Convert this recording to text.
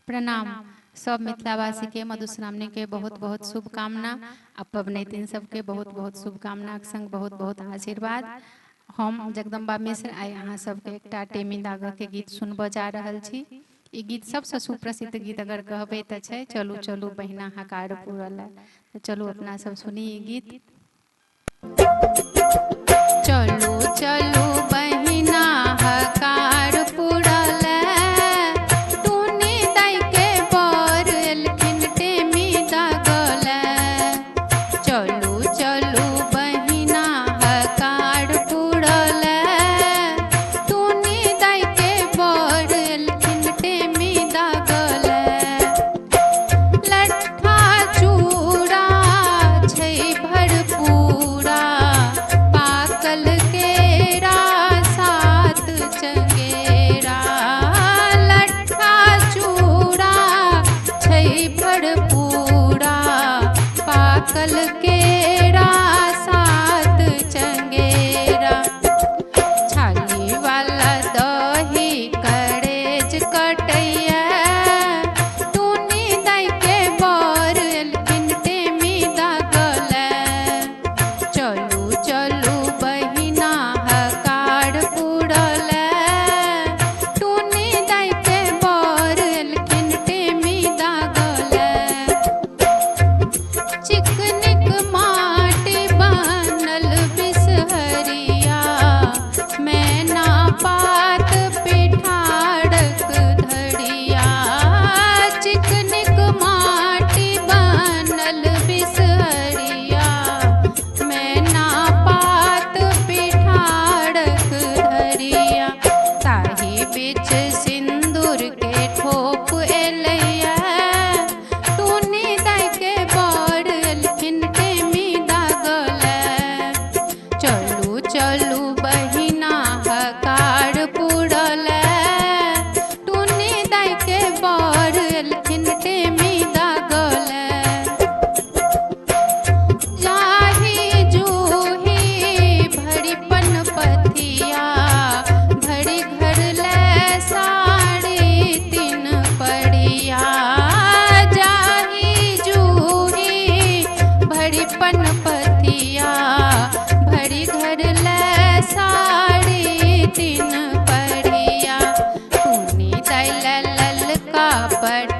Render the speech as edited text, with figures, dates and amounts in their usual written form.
प्रणाम। सब मिथिलावासी के मधुश्रावणी के बहुत बहुत शुभकामना। आ पबनैतिन सबके बहुत बहुत शुभकामना के संग बहुत बहुत आशीर्वाद। हम जगदम्बा मिश्र आइ अहाँ सबके एकटा टेमी दागा के गीत सुनबऽ जा रहल छी। ई गीत सबसे सुप्रसिद्ध गीत अगर कहबै तऽ छै चलू चलू बहिना हकार पूरल। तऽ चलू अपना सब सुनी ई गीत। चलू चलू बहिना हकार पूरल, टूनी दाई के बर एलखिन टेमी दागल। चलू चलू बहिना हकार पूरल, टूनी दाई के बर एलखिन टेमी दागल। लट्ठा चूड़ा छै भरपूरा, पाकल केरा सात चंगेरा। लट्ठा चूड़ा छै भरपूरा, पाकल केरा सात चंगेरा। छाली वाला दही करेज कटैया, टूनी दाई के बर एलखिन टेमी दागल। चलू चलू बहिना हकार पूरल, टूनी दाई के बर एलखिन टेमी दागल। चिकनिक माटी बनल बिसहरिया, मैना पात पिठारक धड़िया। चिकनिक माटी बनल बिसहरिया, मैना पात पिठारक धड़िया। ताही बीच सिंदूर के ठोप एलैया, टूनी दाई के बर एलखिन टेमी दागल। चलू चलू बहिना हकार पूरल, टूनी दाई के बर एलखिन टेमी दागल। जाही जूही भरी पनपथिया, भरी घर ले साड़ी तीन पड़िया। जाही जूही भरी पनपथिया, भरी घर ले साड़ी तीन पड़िया। टूनी दाई ललका पड़